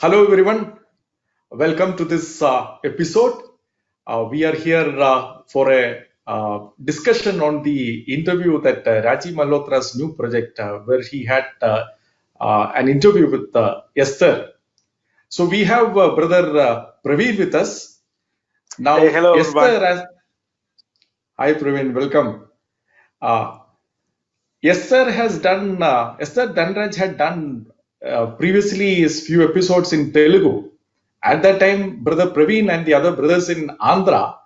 Hello, everyone. Welcome to this episode. We are here for a discussion on the interview that Rajiv Malhotra's new project, where he had an interview with Esther. So we have brother Praveen with us. Hey, Now, hello everyone. Esther, hi Praveen, welcome. Uh, Esther Dhanraj had done previously his few episodes in Telugu. At that time, Brother Praveen and the other brothers in Andhra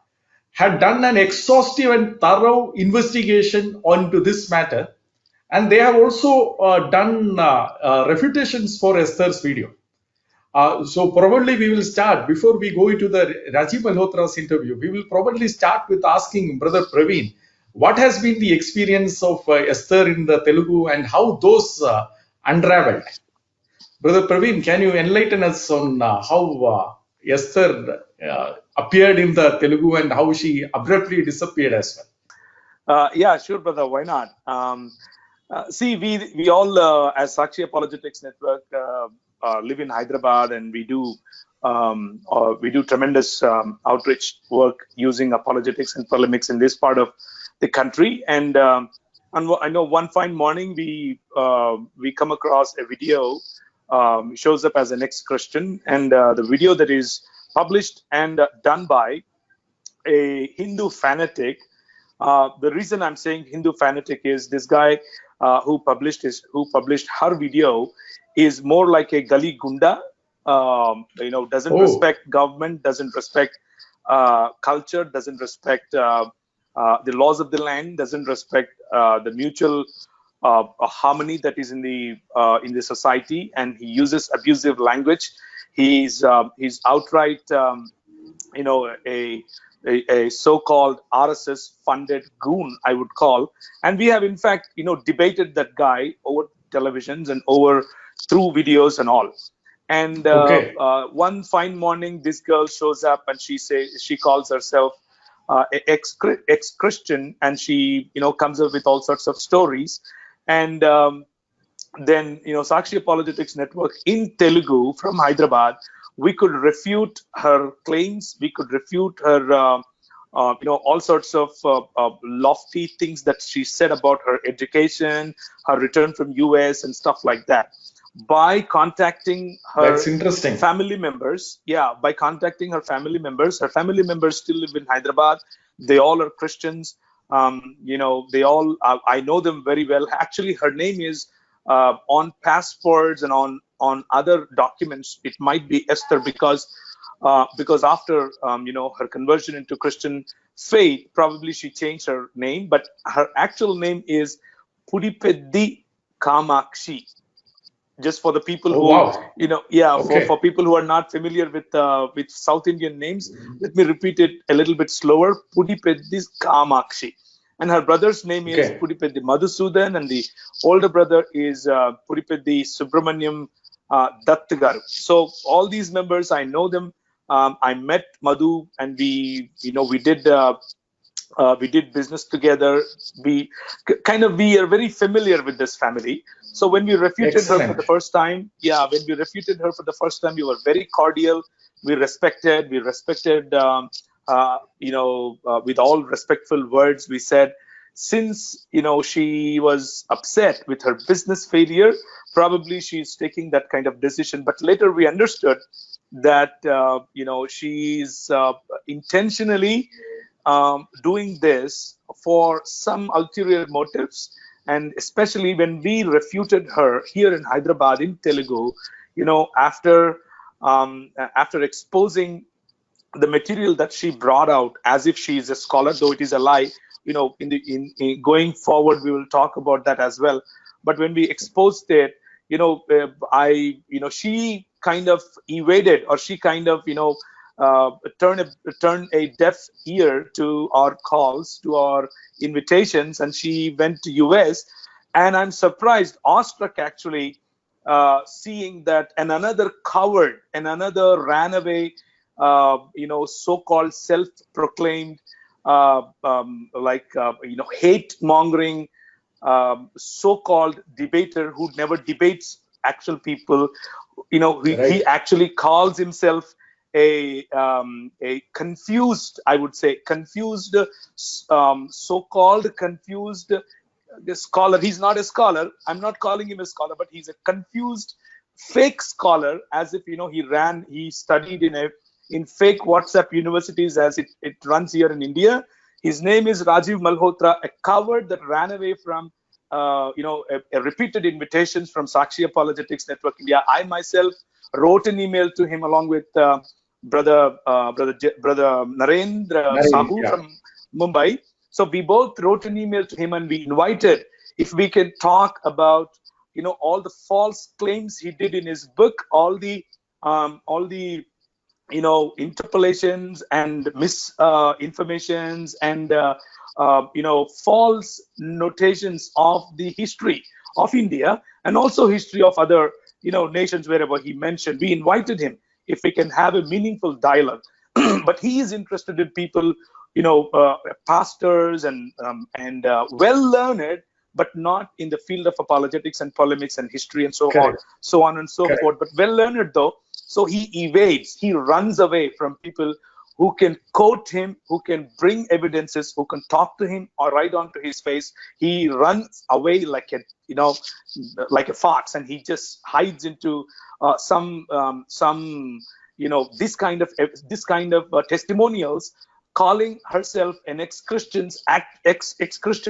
had done an exhaustive and thorough investigation onto this matter, and they have also done refutations for Esther's video. So probably we will start before we go into the Rajiv Malhotra's interview. We will probably start with asking Brother Praveen, what has been the experience of Esther in the Telugu and how those unraveled? Brother Praveen, can you enlighten us on how Esther appeared in the Telugu and how she abruptly disappeared as well? Yeah, sure, brother. Why not? See, we all, as Sakshi Apologetics Network, live in Hyderabad, and we do tremendous outreach work using apologetics and polemics in this part of the country. And I know one fine morning we come across a video, shows up as an ex-Christian, and the video that is published and done by a Hindu fanatic. The reason I'm saying Hindu fanatic is this guy who published her video is more like a gully gunda. Doesn't respect government, doesn't respect culture, doesn't respect the laws of the land, doesn't respect the mutual harmony that is in the society, and he uses abusive language. He's outright a so-called RSS-funded goon, I would call. And we have, in fact, debated that guy over televisions and over through videos and all. And one fine morning, this girl shows up and she calls herself ex-Christian, and she comes up with all sorts of stories. And then Sakshi Apologetics Network in Telugu from Hyderabad, we could refute her claims. We could refute her, all sorts of lofty things that she said about her education, her return from US, and stuff like that. By contacting her family members, by contacting her family members still live in Hyderabad. They all are Christians. They all, I know them very well. Actually, her name is on passports and on other documents, it might be Esther, because after her conversion into Christian faith, probably she changed her name, but her actual name is Pudipeddi Kamakshi. Just for the people for people who are not familiar with South Indian names, let me repeat it a little bit slower. Pudipeddi Kamakshi. And her brother's name is Pudipeddi Madhusudan, and the older brother is Pudipeddi Subramaniam Dattagaru. So all these members, I know them. I met Madhu, and we did business together. We are very familiar with this family. So when we refuted her for the first time, we were very cordial. We respected, with all respectful words, we said, since she was upset with her business failure, probably she's taking that kind of decision. But later we understood that she's intentionally doing this for some ulterior motives. And especially when we refuted her here in Hyderabad in Telugu, after exposing the material that she brought out as if she is a scholar, though it is a lie. In going forward, we will talk about that as well. But when we exposed it, she kind of evaded, or she kind of turned a deaf ear to our calls, to our invitations, and she went to US. And I'm surprised, awestruck actually, seeing that another coward and another ran away, so-called self-proclaimed hate-mongering so-called debater who never debates actual people. He Right. actually calls himself a confused, I would say, confused, so-called confused scholar. He's not a scholar. I'm not calling him a scholar, but he's a confused fake scholar, as if he studied in fake WhatsApp universities, as it runs here in India. His name is Rajiv Malhotra, a coward that ran away from repeated invitations from Sakshi Apologetics Network India. I myself wrote an email to him along with brother Narendra Naren, Sahu yeah. from Mumbai. So we both wrote an email to him, and we invited if we can talk about all the false claims he did in his book, all the interpolations and misinformations and false notations of the history of India and also history of other nations wherever he mentioned. We invited him if we can have a meaningful dialogue. But he is interested in people, pastors and well learned, but not in the field of apologetics and polemics and history and Correct. so on and so Correct. forth. But well learned though, so he evades, he runs away from people who can quote him, who can bring evidences, who can talk to him or right onto his face. He runs away like a fox, and he just hides into some this kind of testimonials, calling herself an ex-Christian.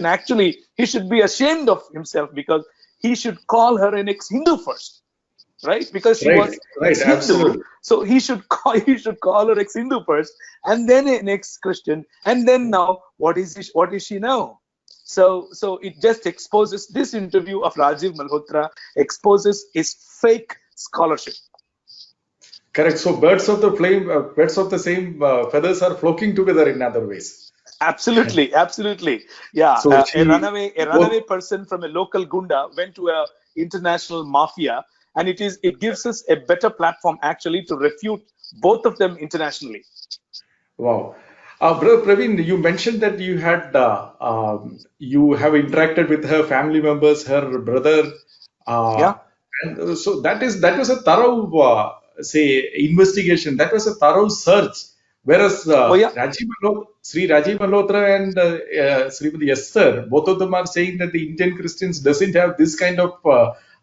Actually, he should be ashamed of himself, because he should call her an ex-Hindu first, right? Because she Right. was Right. ex-Hindu, Absolutely. so he should call her ex-Hindu first, and then an ex-Christian, and then now what is she now? So it just exposes, this interview of Rajiv Malhotra exposes his fake scholarship. Correct. So birds of the same feathers are flocking together in other ways. Absolutely. Yeah, So a she runaway both person from a local gunda went to a international mafia, and it gives us a better platform actually to refute both of them internationally. wow. Brother Praveen, you mentioned that you have interacted with her family members, her brother, uh, Yeah. and so that was a thorough say investigation. That was a thorough search. Whereas Oh yeah. Sri Rajiv Malhotra and Srimati Esther, both of them are saying that the Indian Christians doesn't have this kind of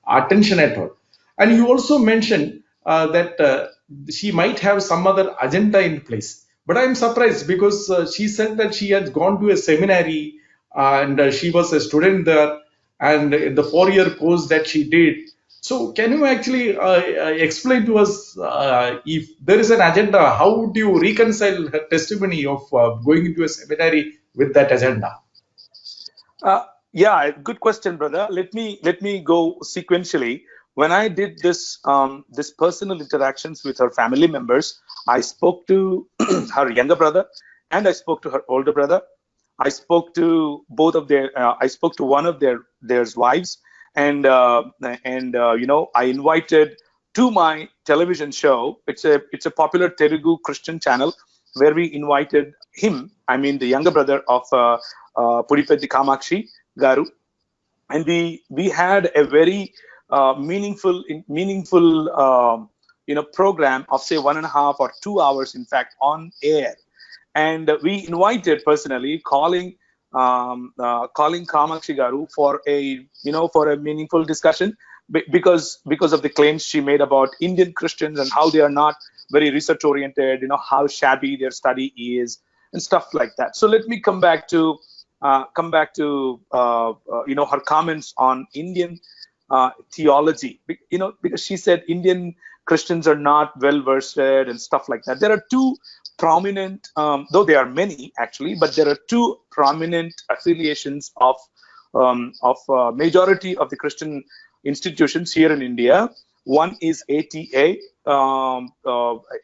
attention at all. And you also mentioned that she might have some other agenda in place. But I'm surprised because she said that she had gone to a seminary and she was a student there, and the 4 year course that she did. So, can you actually explain to us if there is an agenda, how would you reconcile her testimony of going into a seminary with that agenda? Yeah, good question, brother. Let me go sequentially. When I did this personal interactions with her family members, I spoke to her younger brother, and I spoke to her older brother. I spoke to both of their. I spoke to one of their wives, and I invited to my television show. It's a popular Telugu Christian channel where we invited him. I mean, the younger brother of Puripeddi Kamakshi Garu, and we had a very meaningful program of say 1.5 or 2 hours, in fact, on air. And we invited personally, calling Kamakshi Garu for a meaningful discussion, because of the claims she made about Indian Christians and how they are not very research oriented, how shabby their study is and stuff like that. So let me come back to her comments on Indian theology, because she said Indian Christians are not well versed and stuff like that. There are two prominent, though there are many actually, but there are two prominent affiliations of majority of the Christian institutions here in India. One is ATA,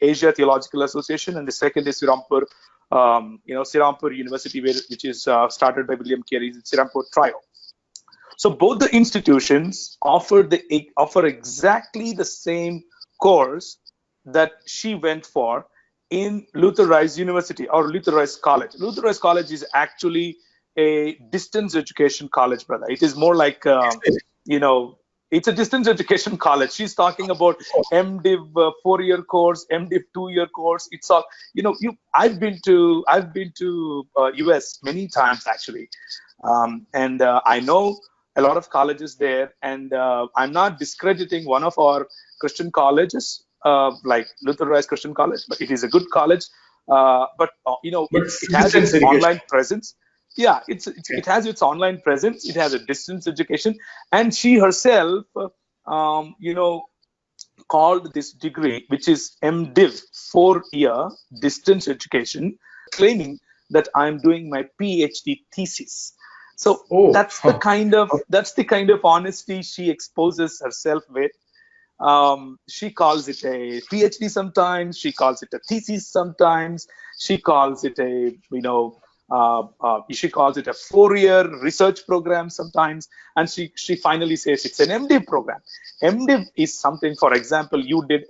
Asia Theological Association, and the second is Sirampur University, which is started by William Carey's Sirampur Trio. So both the institutions offer exactly the same course that she went for in Luther Rice University or Luther Rice College. Luther Rice College is actually a distance education college, brother. It is more like It's a distance education college. She's talking about MDiv 4-year course, MDiv 2-year course. It's all, I've been to US many times actually, and I know a lot of colleges there. And I'm not discrediting one of our Christian colleges, like Luther Rise Christian College, but it is a good college. But it has its online presence. Yeah, it has its online presence. It has a distance education, and she herself, called this degree, which is MDiv, 4-year distance education, claiming that I'm doing my PhD thesis. So that's the kind of honesty she exposes herself with. She calls it a PhD sometimes. She calls it a thesis sometimes. She calls it a she calls it a 4-year research program sometimes, and she finally says it's an MDiv program. MDiv is something. For example, you did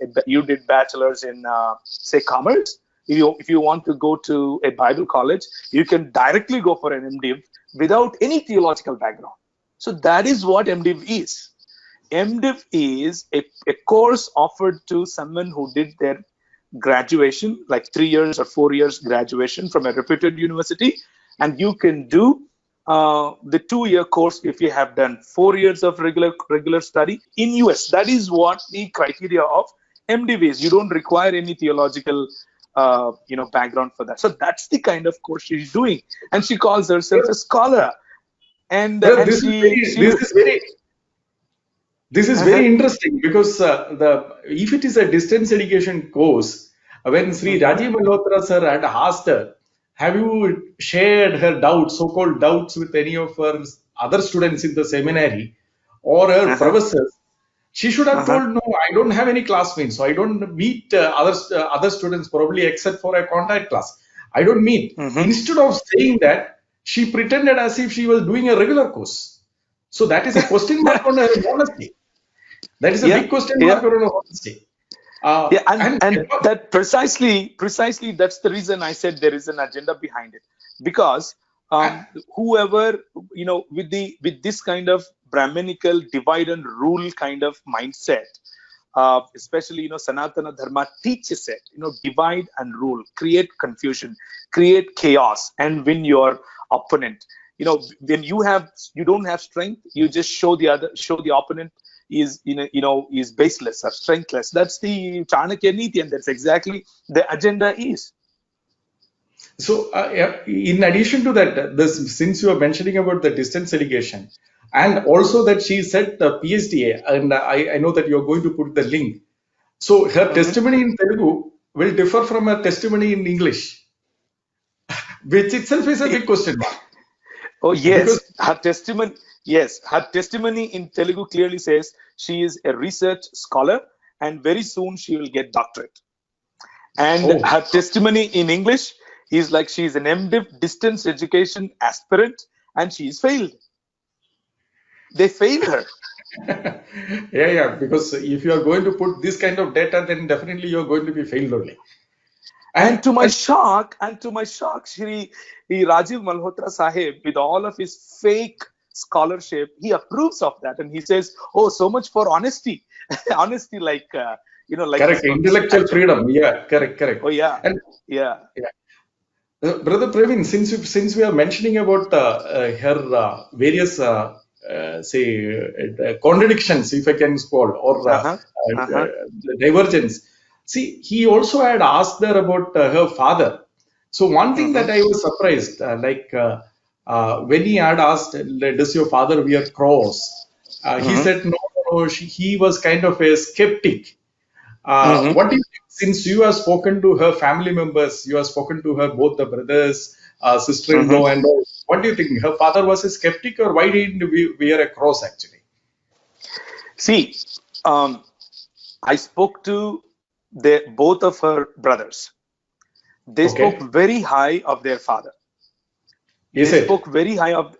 bachelor's in say commerce. If you want to go to a Bible college, you can directly go for an MDiv without any theological background. So that is what MDiv is. MDiv is a course offered to someone who did their graduation, like 3 years or 4 years graduation from a reputed university, and you can do the 2-year course if you have done 4 years of regular study in US. That is what the criteria of MDiv is. You don't require any theological background for that. So that's the kind of course she's doing, and she calls herself a scholar. And This is very interesting, because if it is a distance education course, when Sri Rajiv Malhotra sir had asked her, have you shared her doubts, so-called doubts, with any of her other students in the seminary or her professors, she should have told, no, I don't have any classmates, so I don't meet other students, probably except for a contact class. I don't meet. Instead of saying that, she pretended as if she was doing a regular course. So that is a question mark on her honesty. That is a big question mark on her honesty. And that precisely that's the reason I said there is an agenda behind it, because whoever with this kind of Brahminical divide and rule kind of mindset, especially Sanatana Dharma teaches it, divide and rule, create confusion, create chaos, and win your opponent. When you don't have strength, you just show the opponent is is baseless or strengthless. That's the Chanakya Niti, and that's exactly the agenda is. So in addition to that, since you are mentioning about the distance education, and also that she said the PhD, and I know that you are going to put the link. So her testimony in Telugu will differ from her testimony in English, which itself is a big question mark. Oh yes, her testimony in Telugu clearly says she is a research scholar, and very soon she will get doctorate. And her testimony in English is like she is an MDiv distance education aspirant, and she is failed. They failed her. Yeah, because if you are going to put this kind of data, then definitely you are going to be failed only. And to my shock, Shri Rajiv Malhotra Sahib, with all of his fake scholarship, he approves of that, and he says, "Oh, so much for honesty, honesty, like like correct, intellectual freedom." Yeah, correct. Oh yeah, and yeah. Brother Praveen, since we are mentioning about her various contradictions, if I can call, or divergence. See, he also had asked her about her father. So one thing that I was surprised, when he had asked, does your father wear cross? He said, no, he was kind of a skeptic. What do you think, since you have spoken to her family members, you have spoken to her, both the brothers, sister-in-law and all, what do you think? Her father was a skeptic, or why didn't he wear a cross actually? See, I spoke to both of her brothers. They spoke very high of their father. They spoke very high of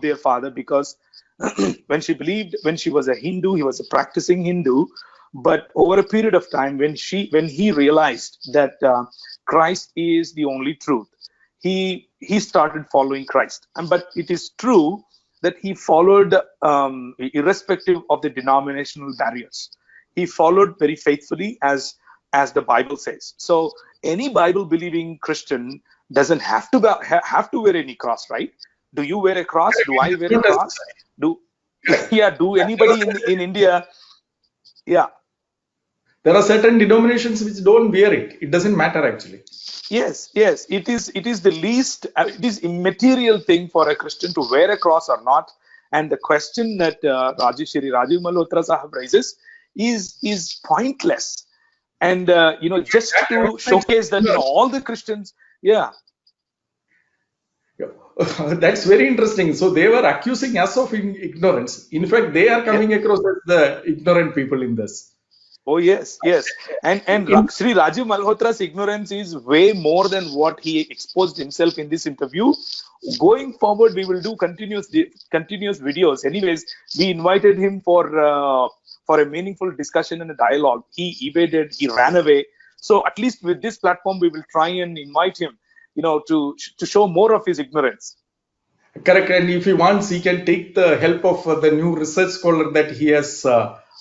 their father, because when she was a Hindu, he was a practicing Hindu. But over a period of time, when he realized that Christ is the only truth, he started following Christ. But it is true that he followed, irrespective of the denominational barriers. He followed very faithfully as the Bible says. So any Bible believing Christian doesn't have to wear any cross, right? Do you wear a cross? Do I wear a Not cross? necessary. Do Correct. yeah? Do anybody in India? Yeah. There are certain denominations which don't wear it. It doesn't matter actually. Yes, yes. It is the least. It is immaterial thing for a Christian to wear a cross or not. And the question that Rajiv Malhotra Sahab raises is pointless. And just to showcase that all the Christians, yeah, Yeah. That's very interesting. So they were accusing us of ignorance. In fact, they are yeah. coming across as the ignorant people in this. Oh yes, yes. And In, Sri Rajiv Malhotra's ignorance is way more than what he exposed himself in this interview. Going forward, we will do continuous videos. Anyways, we invited him for a meaningful discussion and a dialogue. He evaded, he ran away. So at least with this platform, we will try and invite him, to show more of his ignorance. correct. And if he wants, he can take the help of the new research scholar that he has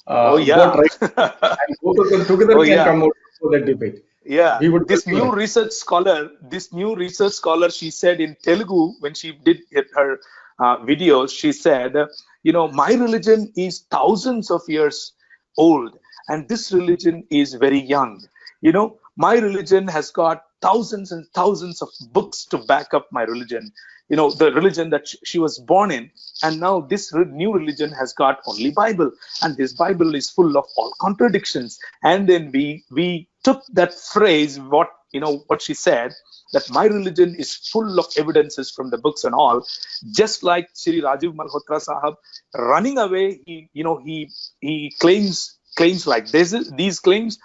Oh got yeah. right. And both of them together Oh can yeah. come out for that debate. Yeah, We would this welcome new it. research scholar, she said in Telugu when she did her videos, she said, my religion is thousands of years old, and this religion is very young. My religion has got thousands and thousands of books to back up my religion. The religion that she was born in, and now this new religion has got only Bible, and this Bible is full of all contradictions. And then we took that phrase, what she said, that my religion is full of evidences from the books and all, just like Sri Rajiv Malhotra Sahab running away. He claims like this. These claims,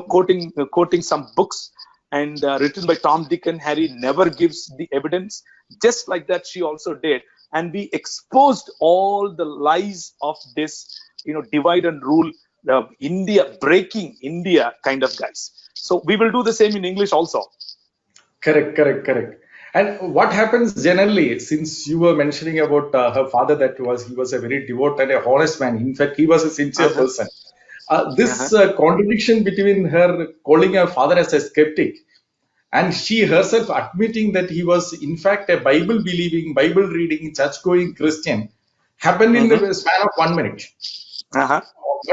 quoting some books and written by Tom, Dick, and Harry, never gives the evidence. Just like that, she also did, and we exposed all the lies of this, divide and rule, breaking India kind of guys. So we will do the same in English also. Correct. And what happens generally, since you were mentioning about her father, he was a very devout and a honest man. In fact, he was a sincere Uh-huh. person. This Uh-huh. contradiction between her calling her father as a skeptic and she herself admitting that he was in fact a Bible believing, Bible reading, church going Christian happened in Uh-huh. the span of 1 minute. Uh-huh.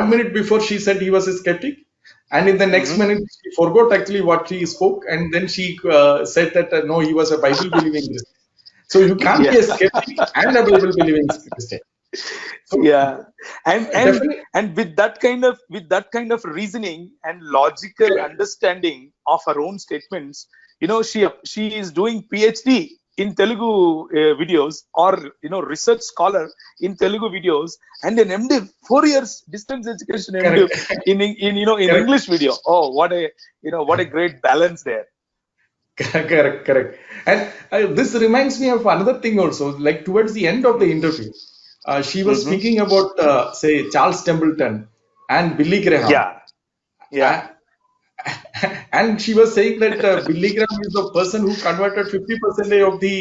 1 minute before she said he was a skeptic, and in the next Uh-huh. minute she forgot actually what she spoke, and then she said that no, he was a Bible believing Christian. So you can't be Yeah. a skeptic and a Bible believing Christian. So Yeah. And definitely and with that kind of reasoning and logical correct. understanding of her own statements, she is doing PhD in Telugu videos, or research scholar in Telugu videos, and an MDiv, 4 years distance education MDiv Correct. in Correct. English video. Oh, what a great balance there. Correct. And this reminds me of another thing also. Like towards the end of the interview, she was Mm-hmm. speaking about, say, Charles Templeton and Billy Graham. Yeah. Yeah. Uh, and she was saying that Billy Graham is the person who converted 50% of the,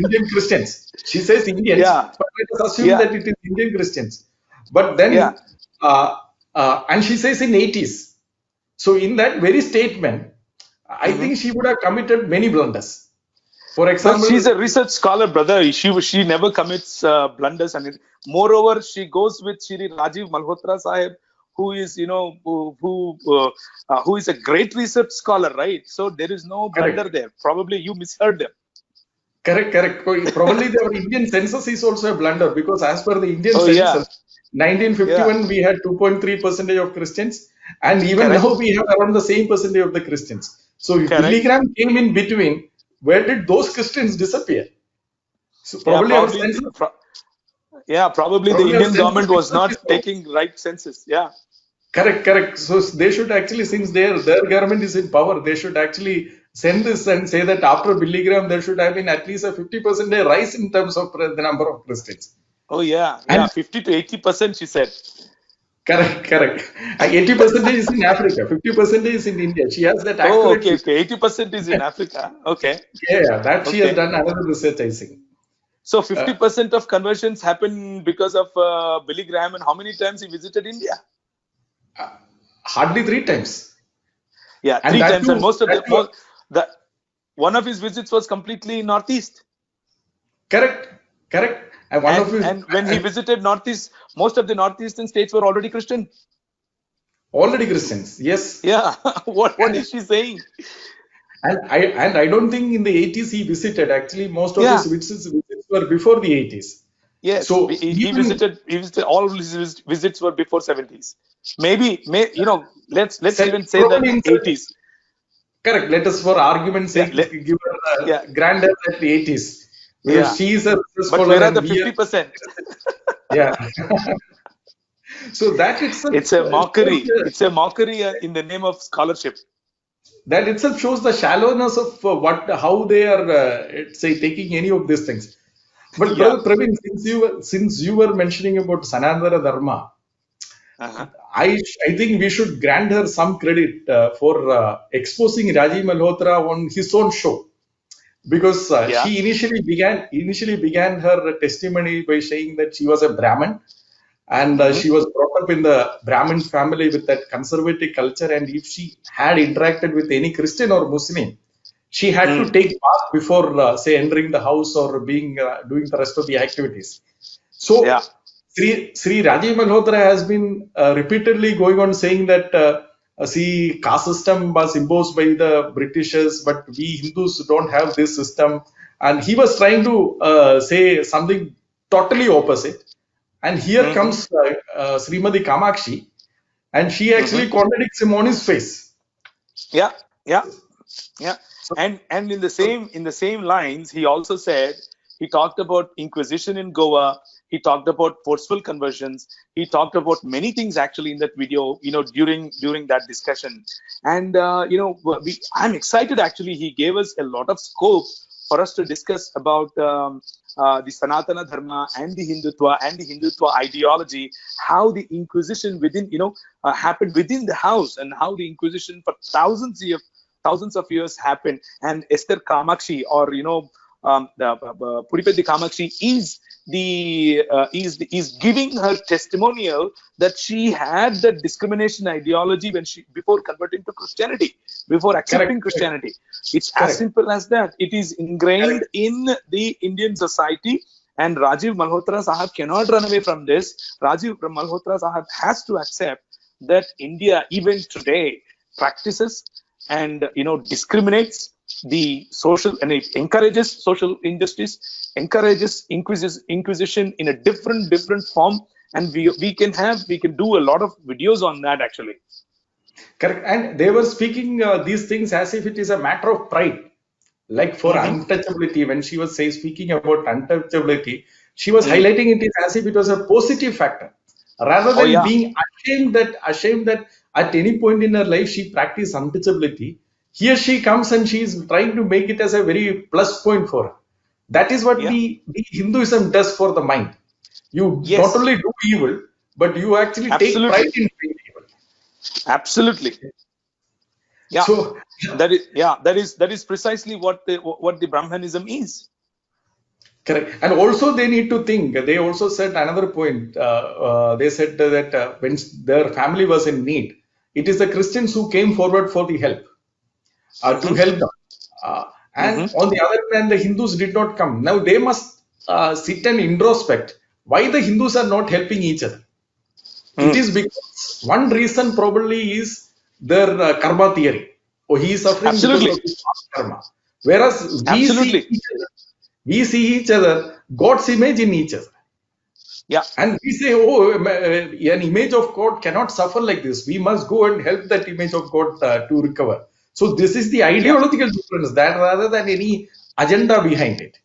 Indian Christians. She says Indians, Yeah. but let us assume Yeah. that it is Indian Christians. But Yeah. then, and she says in 80s. So in that very statement, I Mm-hmm. think she would have committed many blunders. For But example, she's a research scholar, brother. She never commits blunders, and moreover, she goes with Shri Rajiv Malhotra Sahib, who is who is a great research scholar, right? So there is no blunder correct, there. Probably you misheard them. correct. Probably the Indian census is also a blunder because as per the Indian Oh yeah, census, 1951 yeah, we had 2.3% of Christians, and even correct, now we have around the same percentage of the Christians. So if Billy correct. Graham came in between, where did those Christians disappear? So Yeah, probably our census, probably the probably our Indian census government was itself is not wrong. taking right census. Yeah, Correct. So they should actually, since their government is in power, they should actually send this and say that after Billy Graham, there should have been at least a 50% rise in terms of the number of Christians. oh yeah, And 50 to 80%, she said. correct. 80% is in Africa, 50% is in India. She has that Oh, accurate okay, figure. okay, 80% is in Africa. Okay, Yeah, that she has okay. done another research, I think. So 50% of conversions happen because of Billy Graham, and how many times he visited India? Hardly 3 times. Yeah, And 3 that times, too, and one of his visits was completely northeast. correct, correct. And one of his, And when he visited northeast, most of the northeastern states were already Christian. already Christians, yes. Yeah, what is she saying? And I don't think in the 80s he visited. Actually, most of Yeah. his visits were before the 80s. Yes, So he even visited. All of his visits were before 70s. Maybe, let's even say that probably in 80s. correct. Let us, for argument's Yeah, sake, give her yeah, granddad at the 80s. Because yeah. she is a business But scholar where are and the we are, 50%? yeah. So that itself It's a mockery. shows, It's a mockery in the name of scholarship. that itself shows the shallowness of how they are, say, taking any of these things. But Yeah. brother Praveen, since you were mentioning about Sanatana Dharma, Uh-huh. I think we should grant her some credit for exposing Rajiv Malhotra on his own show, because Yeah. she initially began her testimony by saying that she was a Brahmin, and Mm-hmm. she was brought up in the Brahmin family with that conservative culture, and if she had interacted with any Christian or Muslim, she had to take bath before say entering the house or being doing the rest of the activities. Yeah. So Sri Rajiv Malhotra has been repeatedly going on saying that see, caste system was imposed by the Britishers, but we Hindus don't have this system. And he was trying to say something totally opposite. And here Mm-hmm. comes Srimati Kamakshi, and she actually Mm-hmm. contradicts him on his face. Yeah. Yeah. Yeah. So, And in the same lines, he also said, he talked about Inquisition in Goa. He talked about forceful conversions. He talked about many things actually in that video, during that discussion. And I'm excited actually. He gave us a lot of scope for us to discuss about the Sanatana Dharma and the Hindutva ideology, how the Inquisition happened within the house, and how the Inquisition for thousands of years happened. And Esther Kamakshi, or Puripedi Kamakshi, is giving her testimonial that she had the discrimination ideology before converting to Christianity, before accepting Christianity. It's as simple as that. It is ingrained in the Indian society, and Rajiv Malhotra Sahab cannot run away from this. Rajiv Malhotra Sahab has to accept that India, even today, practices and discriminates the social, and it encourages social injustice, encourages inquisition in a different form, and we can do a lot of videos on that actually. correct. And they were speaking these things as if it is a matter of pride. Like for untouchability, when she was speaking about untouchability, she was highlighting it as if it was a positive factor, rather than being ashamed that at any point in her life she practiced untouchability. Here she comes and she is trying to make it as a very plus point for her. That is what the Hinduism does for the mind. You not only do evil, but you actually take pride in doing evil. Absolutely. Yeah. So that is precisely what the Brahmanism is. correct. And also they need to think. They also said another point. They said that when their family was in need, it is the Christians who came forward for the help, to help them. And on the other hand, the Hindus did not come. Now they must sit and introspect why the Hindus are not helping each other. It is because one reason probably is their karma theory. Oh, he is suffering because of his past karma. Whereas we see each other, God's image in each other. Yeah. And we say, oh, an image of God cannot suffer like this. We must go and help that image of God to recover. So this is the ideological difference, that rather than any agenda behind it.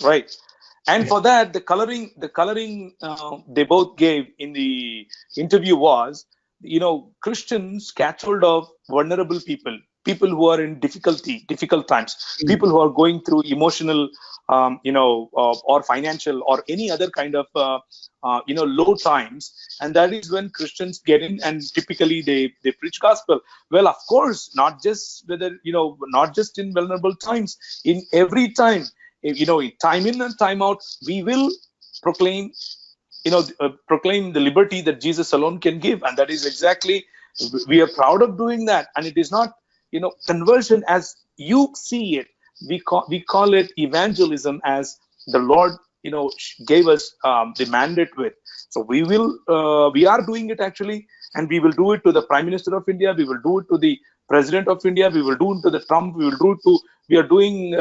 Right. And for that, the coloring they both gave in the interview was, Christians catch hold of vulnerable people who are in difficult times, people who are going through emotional, or financial or any other kind of, low times. And that is when Christians get in, and typically they preach gospel. Well, of course, not just in vulnerable times, in every time. time in and time out, we will proclaim, proclaim the liberty that Jesus alone can give. And that is exactly, we are proud of doing that. And it is not, conversion as you see it. We call it evangelism as the Lord, gave us the mandate with. So we are doing it actually, and we will do it to the Prime Minister of India. We will do it to the President of India. We will do it to the Trump. We are doing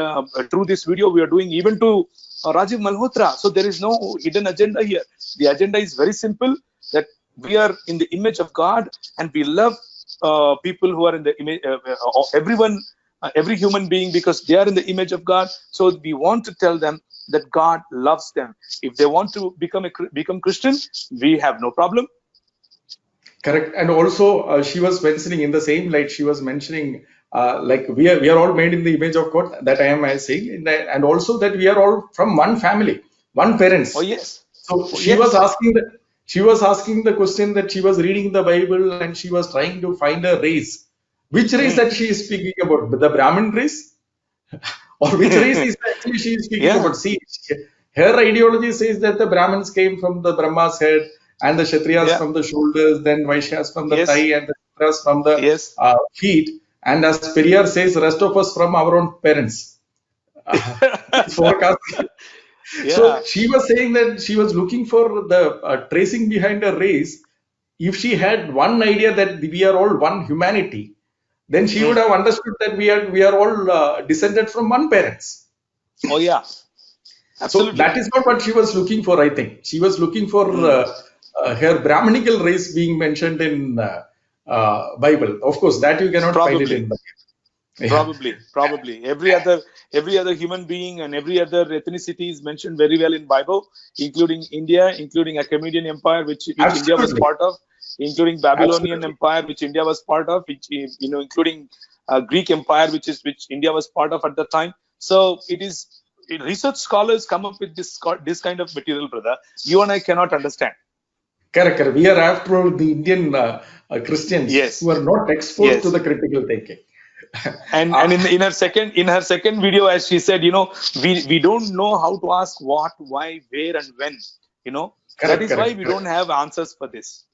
through this video. We are doing even to Rajiv Malhotra. So there is no hidden agenda here. The agenda is very simple, that we are in the image of God, and we love people who are in the image of everyone, every human being, because they are in the image of God. So we want to tell them that God loves them. If they want to become Christian, we have no problem. Correct. And also, she was mentioning in the same light, she was mentioning, like we are all made in the image of God, that I am saying, and also that we are all from one family, one parents. Oh, yes. So she was asking the question that she was reading the Bible and she was trying to find a race. Which race that she is speaking about? The Brahmin race? Or which race is actually she is speaking about? See, her ideology says that the Brahmins came from the Brahma's head, and the Kshatriyas from the shoulders, then Vaishyas from the thigh, and the Shudras from the feet. And as Periyar says, rest of us from our own parents. It's forecasting. So she was saying that she was looking for the tracing behind a race. If she had one idea that we are all one humanity, then she would have understood that we are all descended from one parents. Oh yeah, absolutely. So that is not what she was looking for. I think she was looking for her Brahminical race being mentioned in Bible. Of course, that you cannot find it in the Bible. Probably every other human being and every other ethnicity is mentioned very well in Bible, including India, including Achaemenid Empire, which India was part of, including Babylonian Empire, which India was part of, which including Greek Empire, which India was part of at the time. So it is, research scholars come up with this kind of material, brother. You and I cannot understand. Correct. We are after all the Indian Christians who are not exposed to the critical thinking. And in her second video, as she said, we don't know how to ask what, why, where, and when. That is why we don't have answers for this.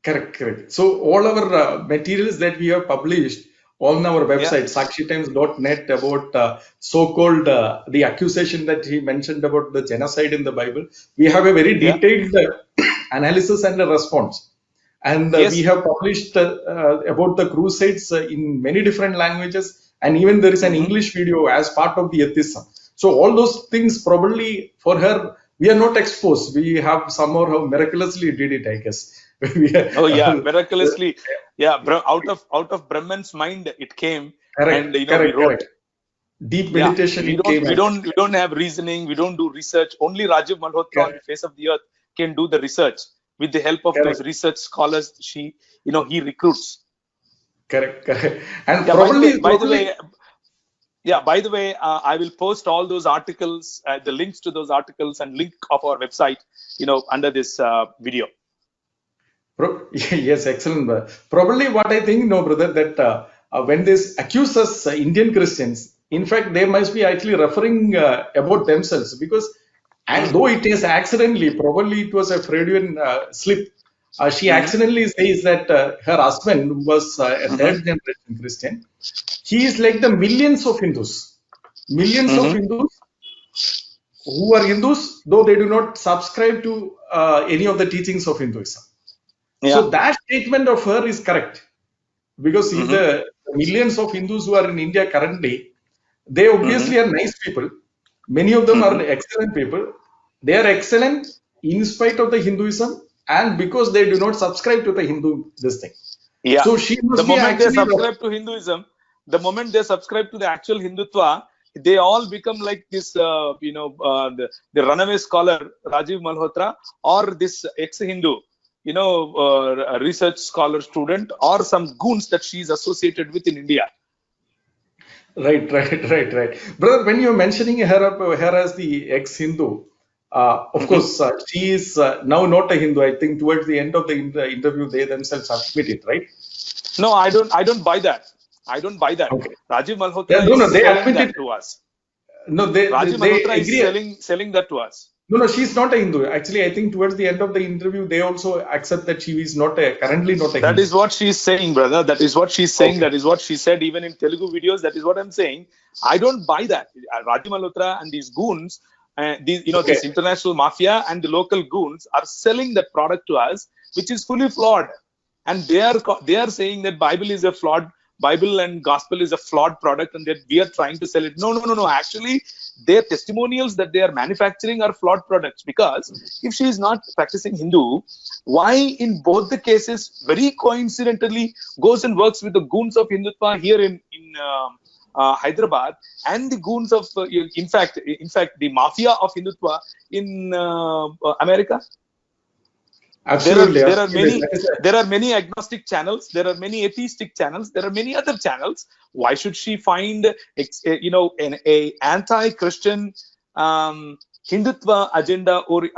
Correct. So all our materials that we have published on our website, sakshitimes.net, about so-called the accusation that he mentioned about the genocide in the Bible, we have a very detailed analysis and a response. And we have published about the crusades in many different languages, and even there is an English video as part of the atheism. So all those things, probably for her, we are not exposed. We have somehow miraculously did it, I guess. Miraculously. Out of Brahman's mind it came. And we wrote. Deep meditation. We don't have reasoning. We don't do research. Only Rajiv Malhotra on the face of the earth can do the research. With the help of those research scholars, he recruits. Correct. And by the way, I will post all those articles, the links to those articles and link of our website, under this video. Yes, excellent. Probably what I think, brother, that when they accuse us Indian Christians, in fact, they must be actually referring about themselves, because and though it is accidentally, probably it was a Freudian slip, she accidentally says that her husband was a third generation Christian. He is like the millions of Hindus who are Hindus, though they do not subscribe to any of the teachings of Hinduism. So that statement of her is correct, because the millions of Hindus who are in India currently, they obviously are nice people. Many of them are excellent people. They are excellent in spite of the Hinduism, and because they do not subscribe to the Hindu this thing. So she must the moment they subscribe to Hinduism, the moment they subscribe to the actual Hindutva, they all become like this, the runaway scholar Rajiv Malhotra, or this ex-Hindu, research scholar student, or some goons that she is associated with in India. Right. Brother, when you're mentioning her as the ex-Hindu, of course, she is now not a Hindu. I think towards the end of the interview, they themselves admit it, right? No, I don't buy that. Okay. Rajiv Malhotra they admit it to us. No, Rajiv they Malhotra is agree. selling that to us. No, she's not a Hindu. Actually, I think towards the end of the interview, they also accept that she is not currently not a That Hindu. is what she's saying, brother. That is what she's saying. Okay. That is what she said even in Telugu videos. That is what I'm saying. I don't buy that. Rajiv Malhotra and these goons, Okay. this international mafia and the local goons are selling that product to us, which is fully flawed. And they are saying that Bible and gospel is a flawed product, and that we are trying to sell it. No, no, no, no. Actually, their testimonials that they are manufacturing are flawed products, because if she is not practicing Hindu, why in both the cases very coincidentally goes and works with the goons of Hindutva here in Hyderabad, and the goons of in fact the mafia of Hindutva in America? there are Absolutely, there are absolutely. many That is there are many agnostic channels, there are many atheistic channels, there are many other channels. Why should she find a anti-Christian um, Hindutva agenda, or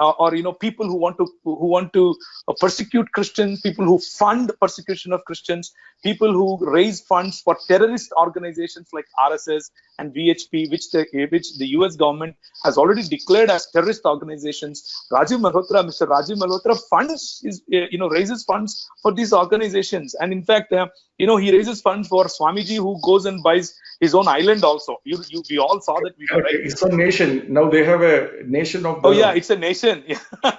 people who want to persecute Christians, people who fund persecution of Christians, people who raise funds for terrorist organizations like RSS and VHP, which the US government has already declared as terrorist organizations. Mr. Rajiv Malhotra raises funds for these organizations, and in fact, he raises funds for Swamiji, who goes and buys his own island. Also, we all saw that video, correct. right? It's a nation. Now they have a nation of Oh their yeah, own. it's a nation,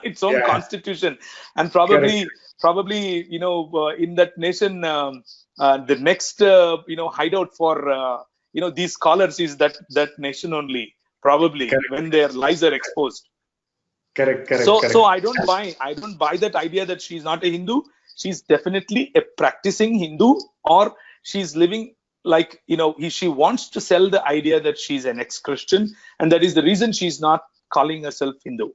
its own Yeah, constitution, and correct. probably in that nation, the next hideout for these scholars is that nation only. Probably Correct. when their lives are exposed. Correct. Correct. So Correct. I don't buy that idea that she's not a Hindu. She's definitely a practicing Hindu, or she's living like she wants to sell the idea that she's an ex-Christian, and that is the reason she's not calling herself Hindu.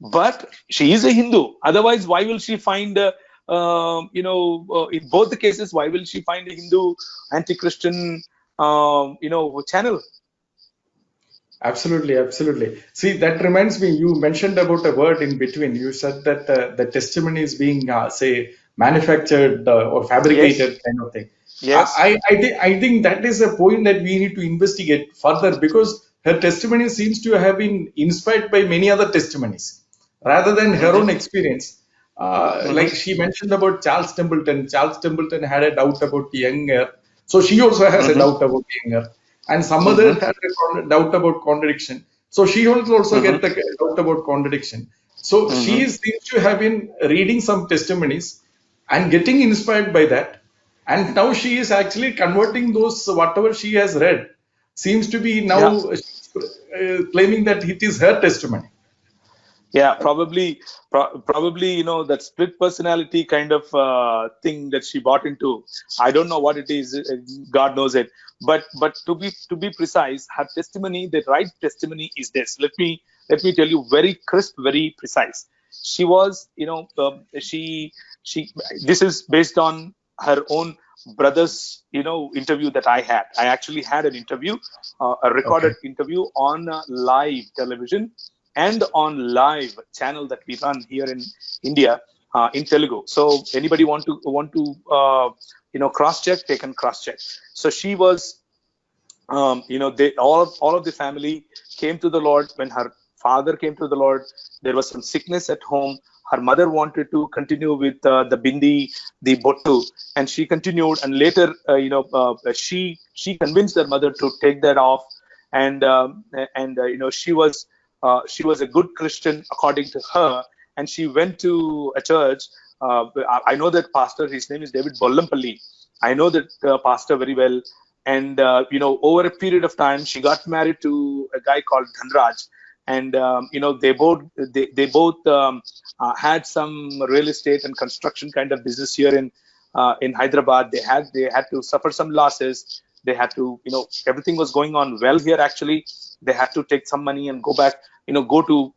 But she is a Hindu. Otherwise, why will she find in both the cases, why will she find a Hindu anti-Christian channel? Absolutely, absolutely. See, that reminds me, you mentioned about a word in between. You said that the testimony is being, say, manufactured or Yes, fabricated kind of thing. yes. I think that is a point that we need to investigate further, because her testimony seems to have been inspired by many other testimonies rather than her Mm-hmm, own experience. Like mm-hmm, she mentioned about Charles Templeton. Charles Templeton had a doubt about the younger, so she also has a mm-hmm, doubt about the younger, and some other mm-hmm, had a doubt about contradiction. So she also mm-hmm, get a doubt about contradiction. So mm-hmm. she seems to have been reading some testimonies and getting inspired by that, and now she is actually converting those whatever she has read seems to be now Yeah. claiming that it is her testimony. Yeah, probably that split personality kind of thing that she bought into. I don't know what it is. God knows it. But to be precise, her testimony, the right testimony is this. Let me tell you, very crisp, very precise. She was, she. This is based on her own brother's interview that I had. I actually had an interview, a Okay. recorded interview on live television and on live channel that we run here in India, in Telugu. So anybody want to cross check, they can cross check. So she was, they all of the family came to the Lord when her father came to the Lord. There was some sickness at home. Her mother wanted to continue with the bindi, the bottu, and she continued. And later, she convinced her mother to take that off, and she was a good Christian according to her, and she went to a church. I know that pastor. His name is David Bollampalli. I know that pastor very well, and over a period of time, she got married to a guy called Dhanraj, and they both had some real estate and construction kind of business here in Hyderabad. They had to suffer some losses. They had to, everything was going on well here actually. They had to take some money and go back, go to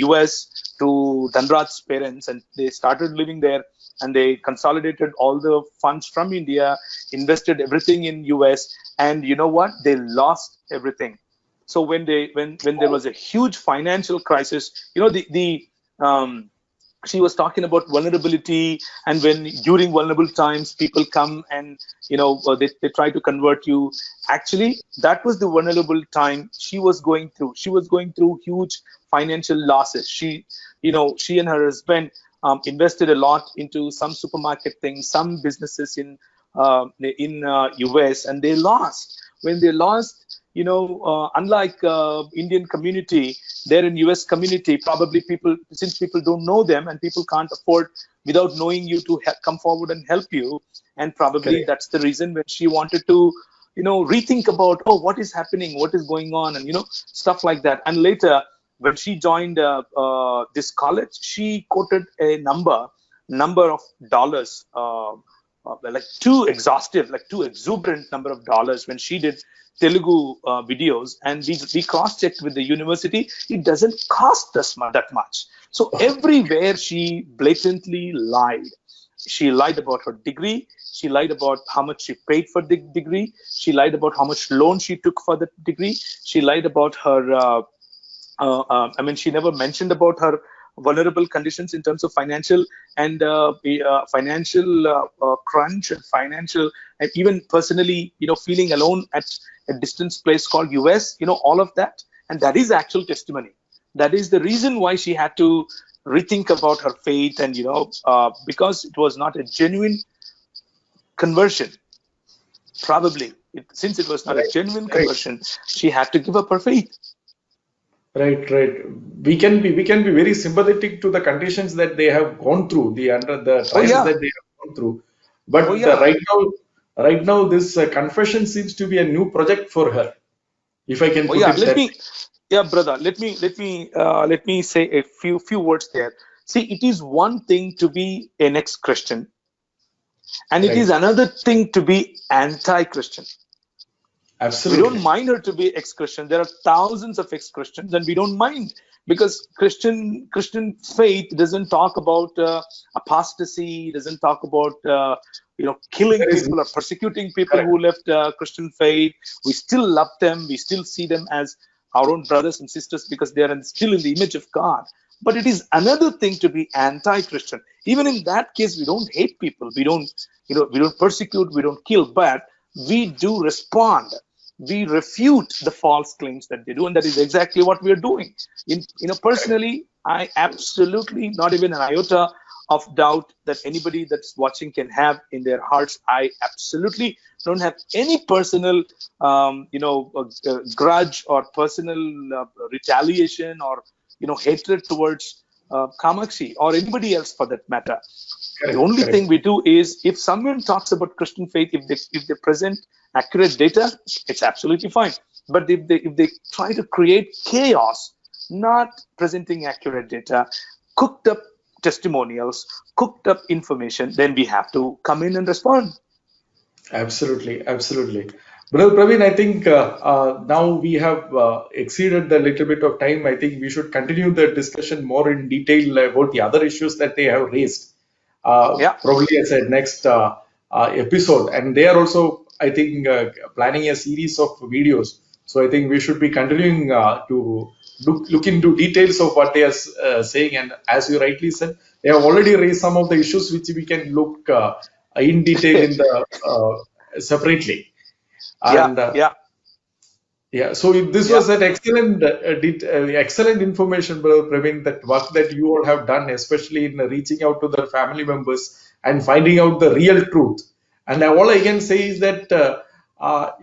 US to Dhanraj's parents, and they started living there. And they consolidated all the funds from India, invested everything in US, and you know what? They lost everything. So when there was a huge financial crisis, the she was talking about vulnerability, and when during vulnerable times people come and they try to convert you. Actually, that was the vulnerable time she was going through. She was going through huge financial losses. She and her husband invested a lot into some supermarket things, some businesses in US, and they lost. When they lost, unlike Indian community, there in US community, probably since people don't know them and people can't afford without knowing you to come forward and help you. And probably Correct. that's the reason when she wanted to, rethink about, oh, what is happening, what is going on, and, stuff like that. And later, when she joined this college, she quoted a number of dollars, like too exhaustive, like too exuberant number of dollars when she did Telugu videos, and we cross-checked with the university. It doesn't cost us that much. So everywhere she blatantly lied. She lied about her degree. She lied about how much she paid for the degree. She lied about how much loan she took for the degree. She lied about her. She never mentioned about her vulnerable conditions in terms of financial and financial crunch and financial, and even personally, feeling alone at a distant place called US, all of that. And that is actual testimony. That is the reason why she had to rethink about her faith, and because it was not a genuine conversion. Probably, since it was not a genuine Right. conversion, she had to give up her faith. Right, right. We can be very sympathetic to the conditions that they have gone through, the Oh trials yeah, that they have gone through. But oh yeah, right now, this confession seems to be a new project for her, if I can oh put yeah. it that way. Yeah, brother. Let me say a few words there. See, it is one thing to be an ex-Christian, and it is Right. another thing to be anti-Christian. We don't Absolutely. mind her to be ex-Christian. There are thousands of ex-Christians, and we don't mind, because Christian faith doesn't talk about apostasy, doesn't talk about killing There is people or persecuting people correct. who left Christian faith. We still love them. We still see them as our own brothers and sisters because they are still in the image of God. But it is another thing to be anti-Christian. Even in that case, we don't hate people. We don't persecute. We don't kill. But we do respond. We refute the false claims that they do, and that is exactly what we are doing. Personally, I absolutely, not even an iota of doubt that anybody that's watching can have in their hearts. I absolutely don't have any personal grudge or personal retaliation or hatred towards Kamakshi or anybody else for that matter. The Correct. only thing Correct. we do is, if someone talks about Christian faith, if they present accurate data, it's absolutely fine. But if they try to create chaos, not presenting accurate data, cooked up testimonials, cooked up information, then we have to come in and respond. Absolutely, absolutely. Brother Praveen, I think now we have exceeded the little bit of time. I think we should continue the discussion more in detail about the other issues that they have raised, Yeah, probably as a next episode. And they are also, I think, planning a series of videos. So I think we should be continuing to look into details of what they are saying. And as you rightly said, they have already raised some of the issues which we can look in detail in the separately. yeah, And yeah, yeah, so this yeah. was an excellent, excellent information, Brother Praveen. That work that you all have done, especially in reaching out to the family members and finding out the real truth. And all I can say is that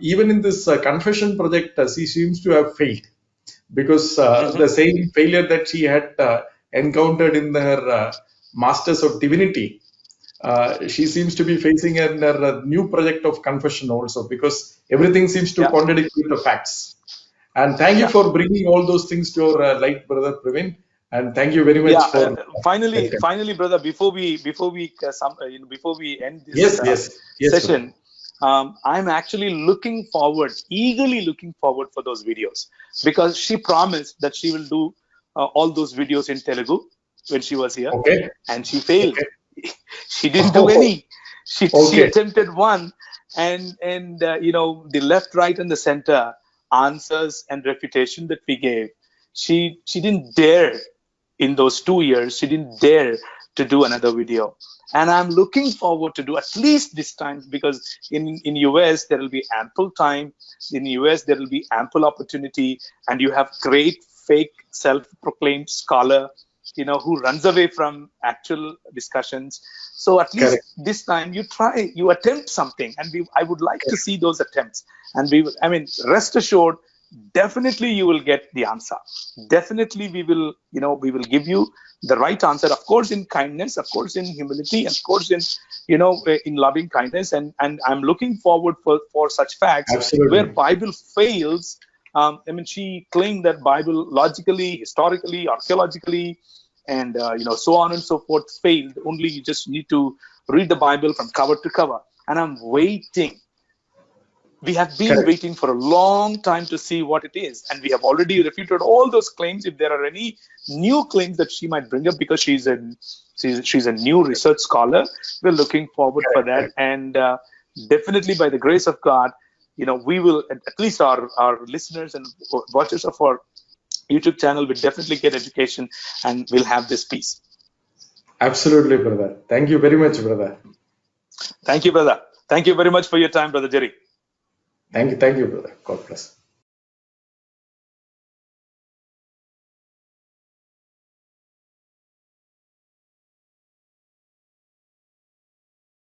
even in this confession project, she seems to have failed, because Hmm. the same failure that she had encountered in her Masters of Divinity, she seems to be facing a new project of confession also, because everything seems to Yeah, contradict with the facts. And thank you yeah. for bringing all those things to your light, Brother Praveen. And thank you very Yeah, much for finally, that. finally, brother, before we end this Yes, yes, yes, brother. session, I'm actually eagerly looking forward for those videos, because she promised that she will do all those videos in Telugu when she was here, Okay, and she failed. okay. She didn't do any. She Okay, attempted one, and the left, right, and the center answers and refutation that we gave. She didn't dare. in those 2 years, she didn't dare to do another video. And I'm looking forward to do at least this time, because in US, there will be ample time. In US, there will be ample opportunity, and you have great fake self-proclaimed scholar, who runs away from actual discussions. So at least Correct. this time you attempt something, and I would like to see those attempts. And rest assured, definitely you will get the answer. Definitely we will give you the right answer, of course in kindness, of course in humility, of course in loving kindness. And I'm looking forward for such facts where Absolutely. Bible fails. She claimed that Bible logically, historically, archaeologically, and so on and so forth failed. Only you just need to read the Bible from cover to cover. And I'm waiting. We have been Correct. waiting for a long time to see what it is, and we have already refuted all those claims. If there are any new claims that she might bring up, because she's a new research scholar, we're looking forward for that. And definitely, by the grace of God, we will, at least our listeners and watchers of our YouTube channel will definitely get education, and we'll have this peace. Absolutely, brother. Thank you very much, brother. Thank you, brother. Thank you very much for your time, Brother Jerry. Thank you, brother. God bless.